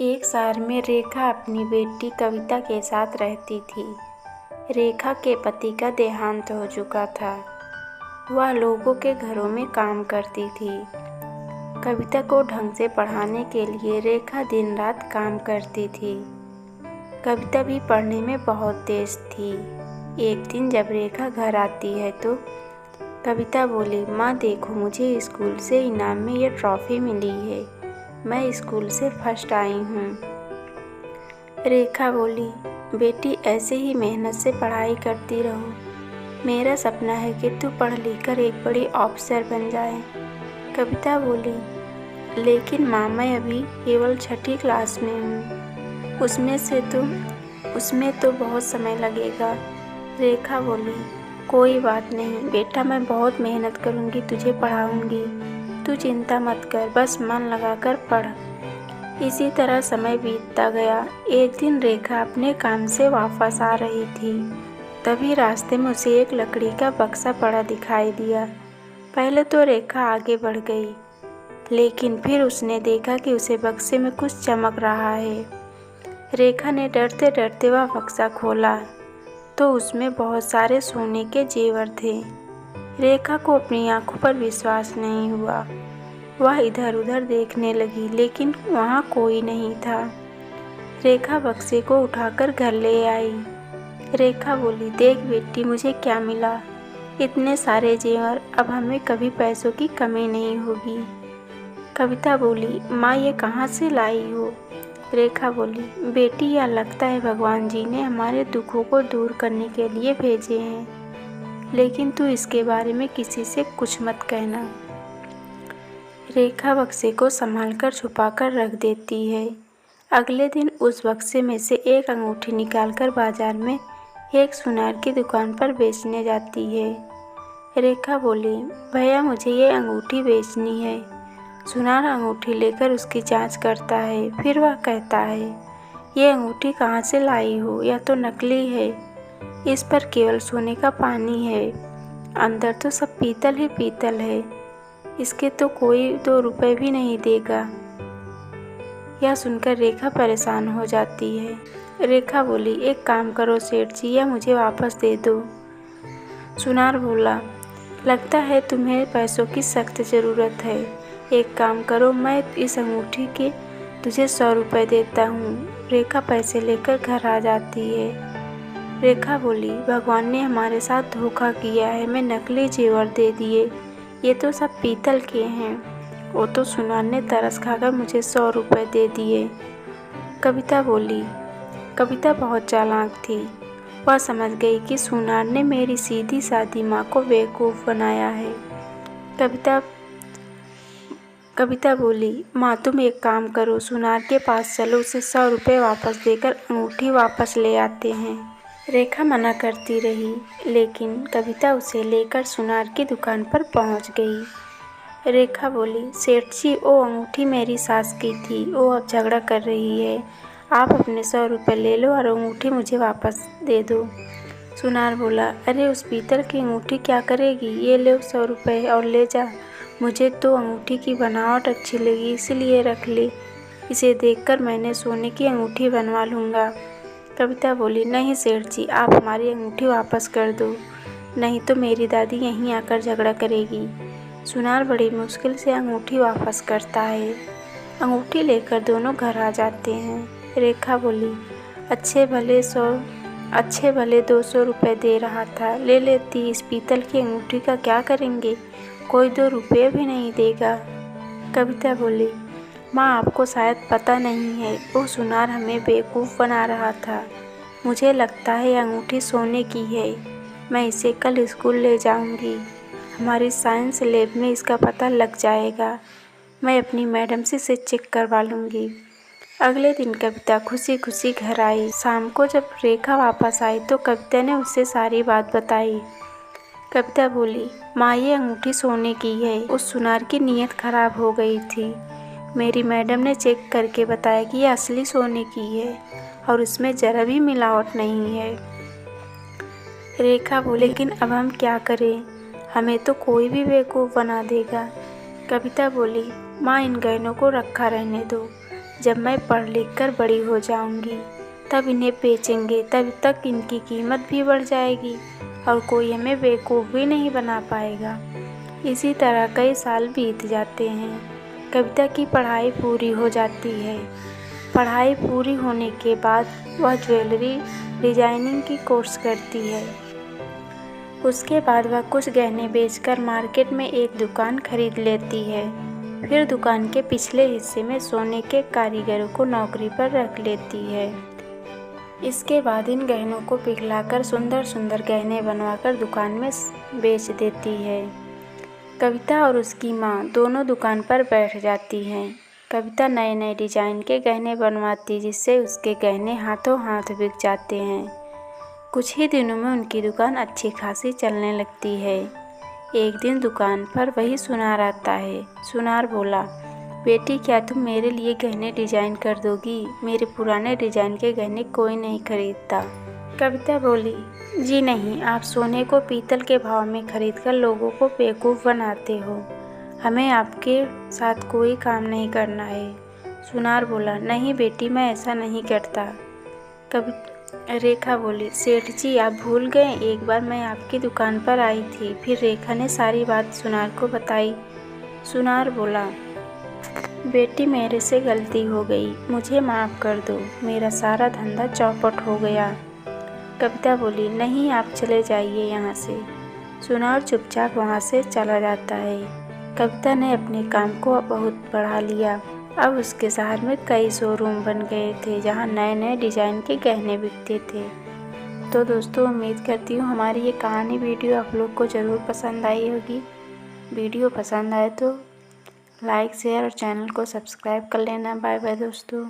एक शहर में रेखा अपनी बेटी कविता के साथ रहती थी। रेखा के पति का देहांत हो चुका था। वह लोगों के घरों में काम करती थी। कविता को ढंग से पढ़ाने के लिए रेखा दिन रात काम करती थी। कविता भी पढ़ने में बहुत तेज थी। एक दिन जब रेखा घर आती है तो कविता बोली, माँ देखो, मुझे स्कूल से इनाम में ये ट्रॉफ़ी मिली है। मैं स्कूल से फर्स्ट आई हूँ। रेखा बोली, बेटी ऐसे ही मेहनत से पढ़ाई करती रहो। मेरा सपना है कि तू पढ़ लिख कर एक बड़ी ऑफिसर बन जाए। कविता बोली, लेकिन माँ मैं अभी केवल 6ठी क्लास में हूँ। उसमें तो बहुत समय लगेगा। रेखा बोली, कोई बात नहीं बेटा, मैं बहुत मेहनत करूँगी, तुझे पढ़ाऊँगी। तू चिंता मत कर, बस मन लगाकर पढ़। इसी तरह समय बीतता गया। एक दिन रेखा अपने काम से वापस आ रही थी। तभी रास्ते में उसे एक लकड़ी का बक्सा पड़ा दिखाई दिया। पहले तो रेखा आगे बढ़ गई, लेकिन फिर उसने देखा कि उसे बक्से में कुछ चमक रहा है। रेखा ने डरते डरते वह बक्सा खोला तो उसमें बहुत सारे सोने के जेवर थे। रेखा को अपनी आंखों पर विश्वास नहीं हुआ। वह इधर उधर देखने लगी, लेकिन वहाँ कोई नहीं था। रेखा बक्से को उठाकर घर ले आई। रेखा बोली, देख बेटी, मुझे क्या मिला। इतने सारे जेवर, अब हमें कभी पैसों की कमी नहीं होगी। कविता बोली, माँ ये कहाँ से लाई हो। रेखा बोली, बेटी यह लगता है भगवान जी ने हमारे दुखों को दूर करने के लिए भेजे हैं, लेकिन तू इसके बारे में किसी से कुछ मत कहना। रेखा बक्से को संभालकर छुपाकर रख देती है। अगले दिन उस बक्से में से एक अंगूठी निकालकर बाजार में एक सुनार की दुकान पर बेचने जाती है। रेखा बोली, भैया मुझे ये अंगूठी बेचनी है। सुनार अंगूठी लेकर उसकी जांच करता है। फिर वह कहता है, ये अंगूठी कहाँ से लाई हो, यह तो नकली है। इस पर केवल सोने का पानी है, अंदर तो सब पीतल ही पीतल है। इसके तो कोई 2 रुपए भी नहीं देगा। यह सुनकर रेखा परेशान हो जाती है। रेखा बोली, एक काम करो सेठ जी, यह मुझे वापस दे दो। सुनार बोला, लगता है तुम्हें पैसों की सख्त ज़रूरत है। एक काम करो, मैं इस अंगूठी के तुझे 100 रुपये देता हूँ। रेखा पैसे लेकर घर आ जाती है। रेखा बोली, भगवान ने हमारे साथ धोखा किया है, मैं नकली जेवर दे दिए, ये तो सब पीतल के हैं। वो तो सुनार ने तरस खाकर मुझे 100 रुपये दे दिए। कविता बोली, कविता बहुत चालाक थी। वह समझ गई कि सुनार ने मेरी सीधी सादी माँ को बेवकूफ़ बनाया है। कविता बोली, माँ तुम एक काम करो, सुनार के पास चलो, उसे 100 रुपये वापस देकर अंगूठी वापस ले आते हैं। रेखा मना करती रही, लेकिन कविता उसे लेकर सुनार की दुकान पर पहुंच गई। रेखा बोली, सेठ जी, वो अंगूठी मेरी सास की थी, वो अब झगड़ा कर रही है। आप अपने 100 रुपये ले लो और अंगूठी मुझे वापस दे दो। सुनार बोला, अरे उस पीतल की अंगूठी क्या करेगी, ये ले 100 रुपये और ले जा। मुझे तो अंगूठी की बनावट अच्छी लगी, इसलिए रख ली। इसे देखकर मैंने सोने की अंगूठी बनवा लूँगा। कविता बोली, नहीं सेठ जी, आप हमारी अंगूठी वापस कर दो, नहीं तो मेरी दादी यहीं आकर झगड़ा करेगी। सुनार बड़ी मुश्किल से अंगूठी वापस करता है। अंगूठी लेकर दोनों घर आ जाते हैं। रेखा बोली, अच्छे भले 200 रुपये दे रहा था, ले लेती। इस पीतल की अंगूठी का क्या करेंगे, कोई 2 रुपये भी नहीं देगा। कविता बोली, माँ आपको शायद पता नहीं है, वो सुनार हमें बेवकूफ़ बना रहा था। मुझे लगता है यह अंगूठी सोने की है। मैं इसे कल स्कूल ले जाऊंगी। हमारी साइंस लैब में इसका पता लग जाएगा। मैं अपनी मैडम से इसे चेक करवा लूँगी। अगले दिन कविता खुशी खुशी घर आई। शाम को जब रेखा वापस आई तो कविता ने उससे सारी बात बताई। कविता बोली, माँ ये अंगूठी सोने की है, उस सुनार की नीयत खराब हो गई थी। मेरी मैडम ने चेक करके बताया कि यह असली सोने की है और इसमें ज़रा भी मिलावट नहीं है। रेखा बोली, लेकिन अब हम क्या करें, हमें तो कोई भी बेवकूफ़ बना देगा। कविता बोली, माँ इन गहनों को रखा रहने दो, जब मैं पढ़ लिख कर बड़ी हो जाऊंगी तब इन्हें बेचेंगे, तब तक इनकी कीमत भी बढ़ जाएगी और कोई हमें बेवकूफ़ भी नहीं बना पाएगा। इसी तरह कई साल बीत जाते हैं। कविता की पढ़ाई पूरी हो जाती है। पढ़ाई पूरी होने के बाद वह ज्वेलरी डिजाइनिंग की कोर्स करती है। उसके बाद वह कुछ गहने बेचकर मार्केट में एक दुकान खरीद लेती है। फिर दुकान के पिछले हिस्से में सोने के कारीगरों को नौकरी पर रख लेती है। इसके बाद इन गहनों को पिघलाकर सुंदर सुंदर गहने बनवाकर दुकान में बेच देती है। कविता और उसकी माँ दोनों दुकान पर बैठ जाती हैं। कविता नए नए डिजाइन के गहने बनवाती, जिससे उसके गहने हाथों हाथ बिक जाते हैं। कुछ ही दिनों में उनकी दुकान अच्छी खासी चलने लगती है। एक दिन दुकान पर वही सुनार आता है। सुनार बोला, बेटी क्या तुम मेरे लिए गहने डिजाइन कर दोगी? मेरे पुराने डिजाइन के गहने कोई नहीं खरीदता। कविता बोली, जी नहीं, आप सोने को पीतल के भाव में खरीदकर लोगों को बेवकूफ़ बनाते हो। हमें आपके साथ कोई काम नहीं करना है। सुनार बोला, नहीं बेटी, मैं ऐसा नहीं करता। रेखा बोली, सेठ जी आप भूल गए, एक बार मैं आपकी दुकान पर आई थी, फिर रेखा ने सारी बात सुनार को बताई। सुनार बोला, बेटी मेरे से गलती हो गई, मुझे माफ़ कर दो, मेरा सारा धंधा चौपट हो गया। कविता बोली, नहीं आप चले जाइए यहाँ से। सुनार चुपचाप वहाँ से चला जाता है। कविता ने अपने काम को बहुत बढ़ा लिया। अब उसके शहर में कई शोरूम बन गए थे जहाँ नए नए डिज़ाइन के गहने बिकते थे। तो दोस्तों, उम्मीद करती हूँ हमारी ये कहानी वीडियो आप लोग को ज़रूर पसंद आई होगी। वीडियो पसंद आए तो लाइक शेयर और चैनल को सब्सक्राइब कर लेना। बाय बाय दोस्तों।